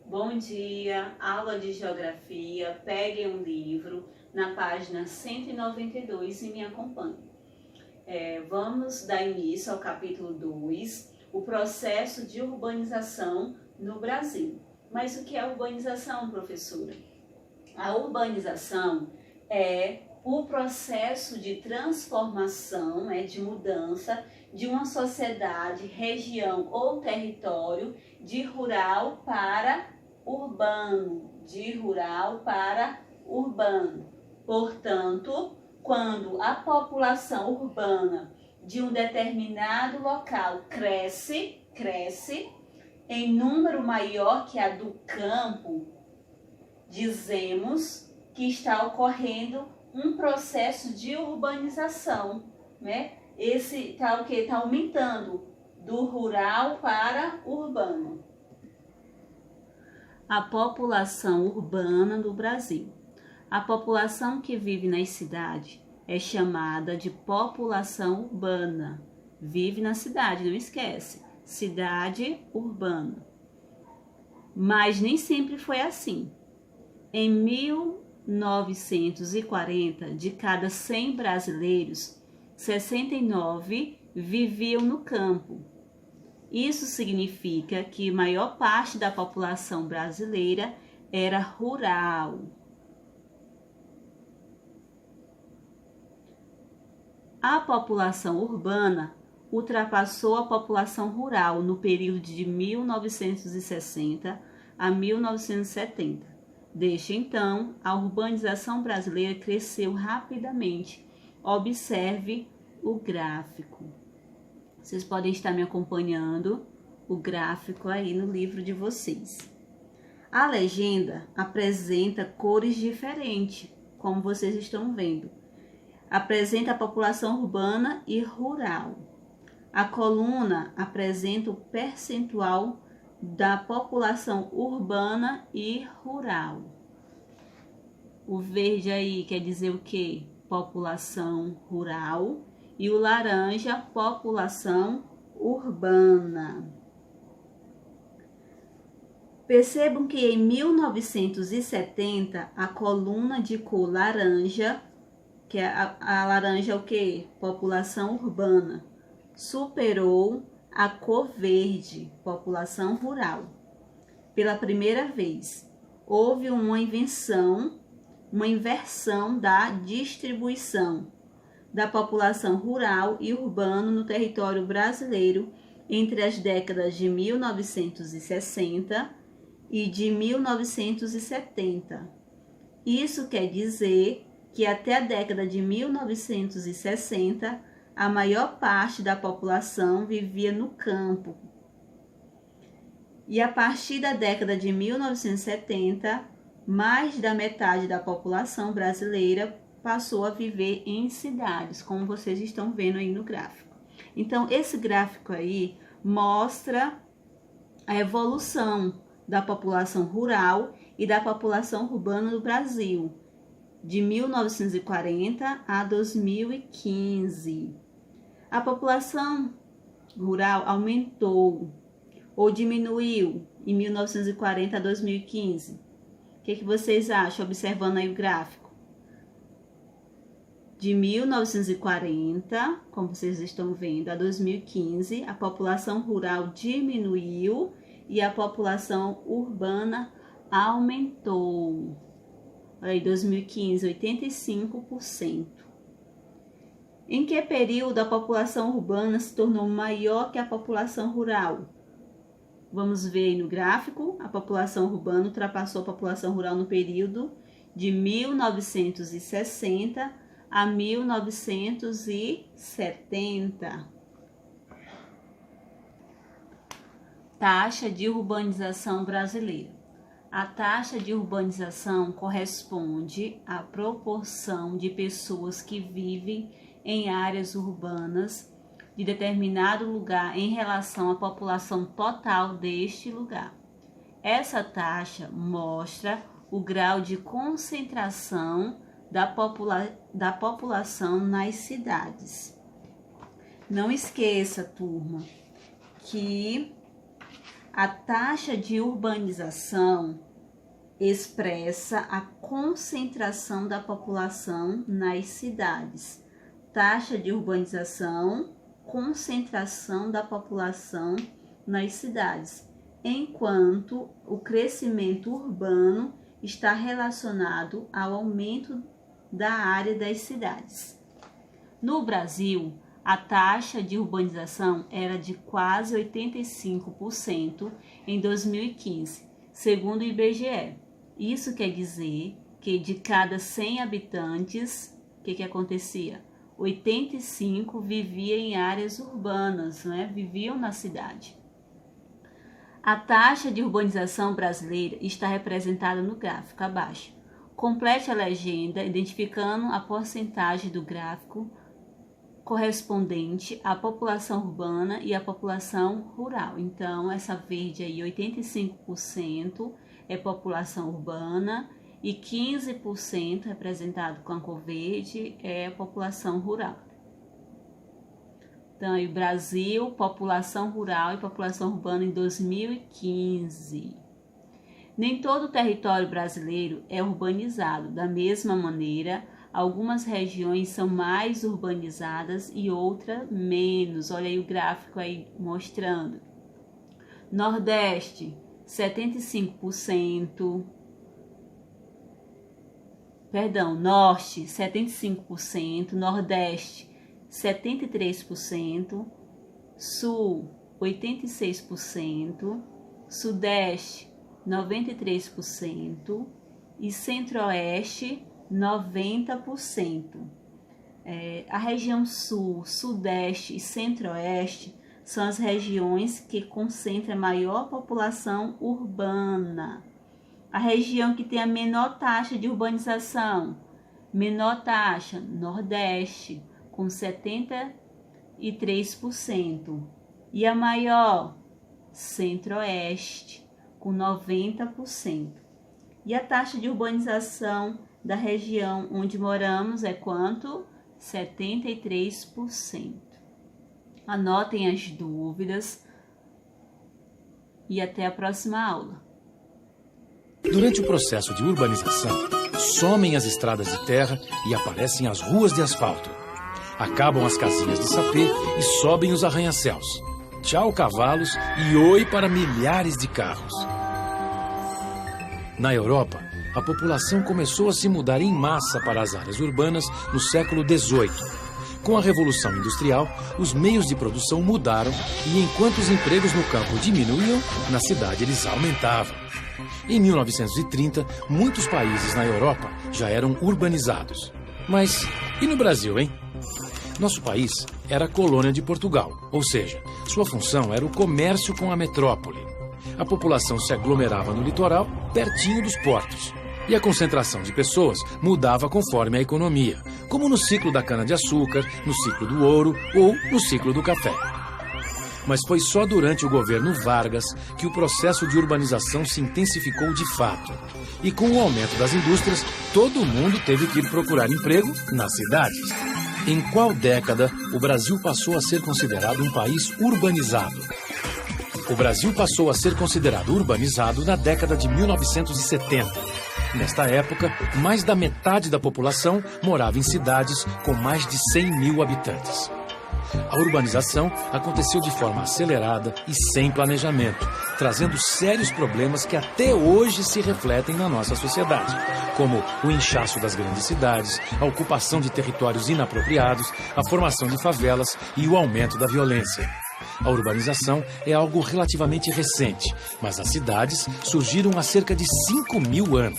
Bom dia, aula de geografia, peguem um livro na página 192 e me acompanhem. Vamos dar início ao capítulo 2, o processo de urbanização no Brasil. Mas o que é urbanização, professora? A urbanização é o processo de transformação, de mudança de uma sociedade, região ou território de rural para urbano, Portanto, quando a população urbana de um determinado local cresce em número maior que a do campo, dizemos que está ocorrendo um processo de urbanização, né? Esse está aumentando do rural para urbano. A população urbana do Brasil. A população que vive nas cidades é chamada de população urbana. Vive na cidade, não esquece. Cidade urbana. Mas nem sempre foi assim. Em 1940, de cada 100 brasileiros, 69 viviam no campo. Isso significa que a maior parte da população brasileira era rural. A população urbana ultrapassou a população rural no período de 1960 a 1970. Desde então, a urbanização brasileira cresceu rapidamente. Observe o gráfico. Vocês podem estar me acompanhando o gráfico aí no livro de vocês. A legenda apresenta cores diferentes, como vocês estão vendo. Apresenta a população urbana e rural. A coluna apresenta o percentual da população urbana e rural. O verde aí quer dizer o quê? População rural. E o laranja, população urbana. Percebam que em 1970, a coluna de cor laranja, que é a laranja é o quê? População urbana, superou a cor verde, população rural. Pela primeira vez, houve uma inversão da distribuição da população rural e urbano no território brasileiro entre as décadas de 1960 e de 1970. Isso quer dizer que até a década de 1960, a maior parte da população vivia no campo. E a partir da década de 1970, mais da metade da população brasileira passou a viver em cidades, como vocês estão vendo aí no gráfico. Então, esse gráfico aí mostra a evolução da população rural e da população urbana do Brasil, de 1940 a 2015. A população rural aumentou ou diminuiu em 1940 a 2015? O que vocês acham, observando aí o gráfico? De 1940, como vocês estão vendo, a 2015, a população rural diminuiu e a população urbana aumentou. Aí, 2015, 85%. Em que período a população urbana se tornou maior que a população rural? Vamos ver aí no gráfico. A população urbana ultrapassou a população rural no período de 1960 a 1970. Taxa de urbanização brasileira. A taxa de urbanização corresponde à proporção de pessoas que vivem em áreas urbanas de determinado lugar em relação à população total deste lugar. Essa taxa mostra o grau de concentração da população nas cidades. Não esqueça, turma, que A taxa de urbanização expressa a concentração da população nas cidades. Taxa de urbanização, concentração da população nas cidades, enquanto o crescimento urbano está relacionado ao aumento da área das cidades. No Brasil, a taxa de urbanização era de quase 85% em 2015, segundo o IBGE. Isso quer dizer que de cada 100 habitantes, o que acontecia? 85 viviam em áreas urbanas, viviam na cidade. A taxa de urbanização brasileira está representada no gráfico abaixo. Complete a legenda identificando a porcentagem do gráfico correspondente à população urbana e à população rural. Então, essa verde aí, 85% é população urbana e 15% representado com a cor verde é a população rural. Então, aí, Brasil, população rural e população urbana em 2015. Nem todo o território brasileiro é urbanizado. Da mesma maneira, algumas regiões são mais urbanizadas e outras menos. Olha aí o gráfico aí mostrando. Nordeste, 75%. Norte, 75%. Nordeste, 73%. Sul, 86%. Sudeste, 93%. E Centro-Oeste, 90%. A região Sul, Sudeste e Centro-Oeste são as regiões que concentram a maior população urbana. A região que tem a menor taxa de urbanização, Nordeste, com 73%. E a maior, Centro-Oeste, com 90%. E a taxa de urbanização da região onde moramos é quanto? 73%. Anotem as dúvidas e até a próxima aula. Durante o processo de urbanização, somem as estradas de terra e aparecem as ruas de asfalto. Acabam as casinhas de sapê e sobem os arranha-céus. Tchau, cavalos, e oi para milhares de carros. Na Europa, a população começou a se mudar em massa para as áreas urbanas no século XVIII. Com a Revolução Industrial, os meios de produção mudaram e enquanto os empregos no campo diminuíam, na cidade eles aumentavam. Em 1930, muitos países na Europa já eram urbanizados. Mas e no Brasil, hein? Nosso país era colônia de Portugal, ou seja, sua função era o comércio com a metrópole. A população se aglomerava no litoral, pertinho dos portos. E a concentração de pessoas mudava conforme a economia, como no ciclo da cana-de-açúcar, no ciclo do ouro ou no ciclo do café. Mas foi só durante o governo Vargas que o processo de urbanização se intensificou de fato. E com o aumento das indústrias, todo mundo teve que ir procurar emprego nas cidades. Em qual década o Brasil passou a ser considerado um país urbanizado? O Brasil passou a ser considerado urbanizado na década de 1970. Nesta época, mais da metade da população morava em cidades com mais de 100 mil habitantes. A urbanização aconteceu de forma acelerada e sem planejamento, trazendo sérios problemas que até hoje se refletem na nossa sociedade, como o inchaço das grandes cidades, a ocupação de territórios inapropriados, a formação de favelas e o aumento da violência. A urbanização é algo relativamente recente, mas as cidades surgiram há cerca de 5.000 anos.